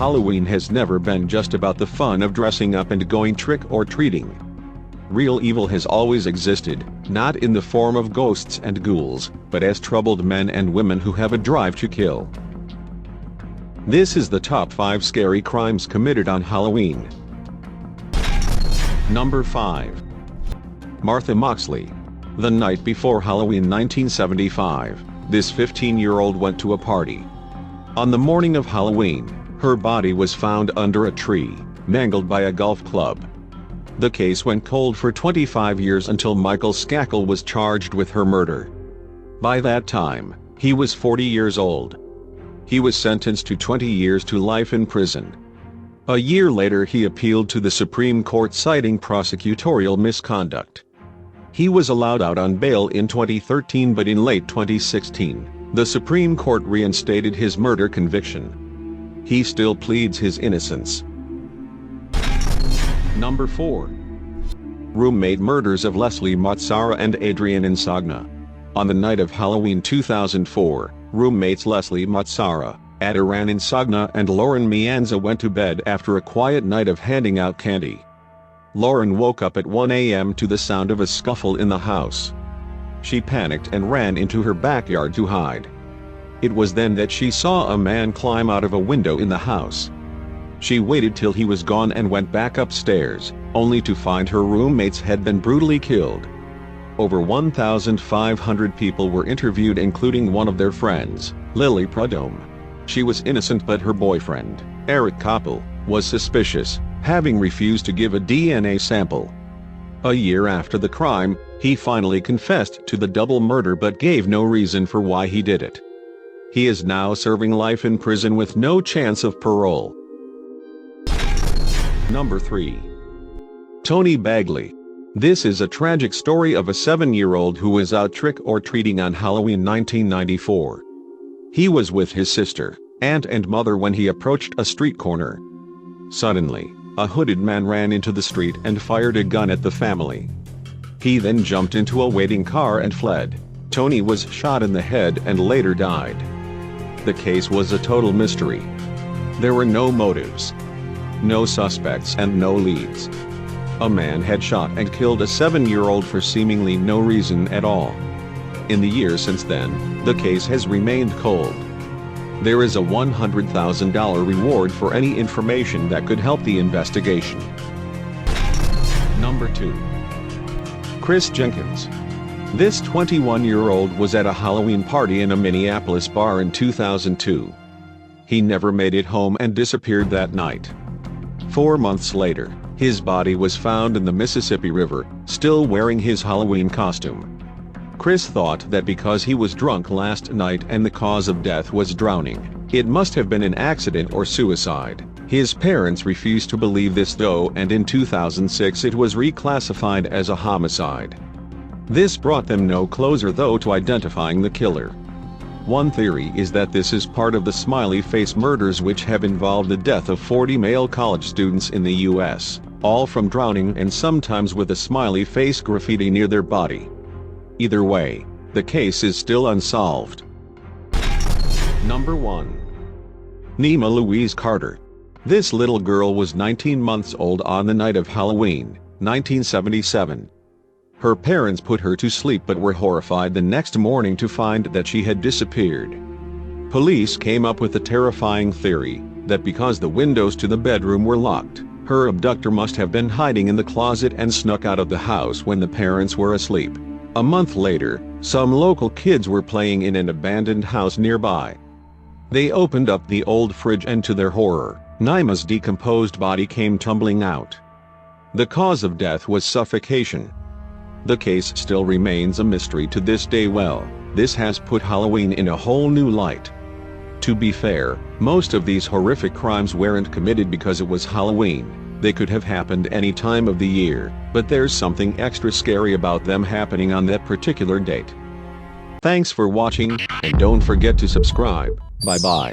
Halloween has never been just about the fun of dressing up and going trick-or-treating. Real evil has always existed, not in the form of ghosts and ghouls, but as troubled men and women who have a drive to kill. This is the top 5 scary crimes committed on Halloween. Number 5. Martha Moxley. The night before Halloween 1975, this 15-year-old went to a party. On the morning of Halloween, her body was found under a tree, mangled by a golf club. The case went cold for 25 years until Michael Skakel was charged with her murder. By that time, he was 40 years old. He was sentenced to 20 years to life in prison. A year later he appealed to the Supreme Court citing prosecutorial misconduct. He was allowed out on bail in 2013, but in late 2016, the Supreme Court reinstated his murder conviction. He still pleads his innocence. Number 4. Roommate murders of Leslie Matsara and Adrian Insagna. On the night of Halloween 2004, roommates Leslie Matsara, Adrian Insagna and Lauren Mianza went to bed after a quiet night of handing out candy. Lauren woke up at 1 a.m. to the sound of a scuffle in the house. She panicked and ran into her backyard to hide. It was then that she saw a man climb out of a window in the house. She waited till he was gone and went back upstairs, only to find her roommates had been brutally killed. Over 1,500 people were interviewed, including one of their friends, Lily Prudhomme. She was innocent, but her boyfriend, Eric Koppel, was suspicious, having refused to give a DNA sample. A year after the crime, he finally confessed to the double murder but gave no reason for why he did it. He is now serving life in prison with no chance of parole. Number 3. Tony Bagley. This is a tragic story of a 7-year-old who was out trick-or-treating on Halloween 1994. He was with his sister, aunt and mother when he approached a street corner. Suddenly, a hooded man ran into the street and fired a gun at the family. He then jumped into a waiting car and fled. Tony was shot in the head and later died. The case was a total mystery. There were no motives, no suspects and no leads. A man had shot and killed a 7-year-old for seemingly no reason at all. In the years since then, the case has remained cold. There is a $100,000 reward for any information that could help the investigation. Number 2. Chris Jenkins. This 21-year-old was at a Halloween party in a Minneapolis bar in 2002. He never made it home and disappeared that night. 4 months later, his body was found in the Mississippi River, still wearing his Halloween costume. Chris thought that because he was drunk last night and the cause of death was drowning, it must have been an accident or suicide. His parents refused to believe this though, and in 2006 it was reclassified as a homicide. This brought them no closer though to identifying the killer. One theory is that this is part of the smiley face murders, which have involved the death of 40 male college students in the U.S., all from drowning and sometimes with a smiley face graffiti near their body. Either way, the case is still unsolved. Number 1. Nema Louise Carter. This little girl was 19 months old on the night of Halloween, 1977. Her parents put her to sleep but were horrified the next morning to find that she had disappeared. Police came up with the terrifying theory that because the windows to the bedroom were locked, her abductor must have been hiding in the closet and snuck out of the house when the parents were asleep. A month later, some local kids were playing in an abandoned house nearby. They opened up the old fridge and to their horror, Nema's decomposed body came tumbling out. The cause of death was suffocation. The case still remains a mystery to this day. Well, this has put Halloween in a whole new light. To be fair, most of these horrific crimes weren't committed because it was Halloween. They could have happened any time of the year, but there's something extra scary about them happening on that particular date. Thanks for watching, and don't forget to subscribe. Bye-bye.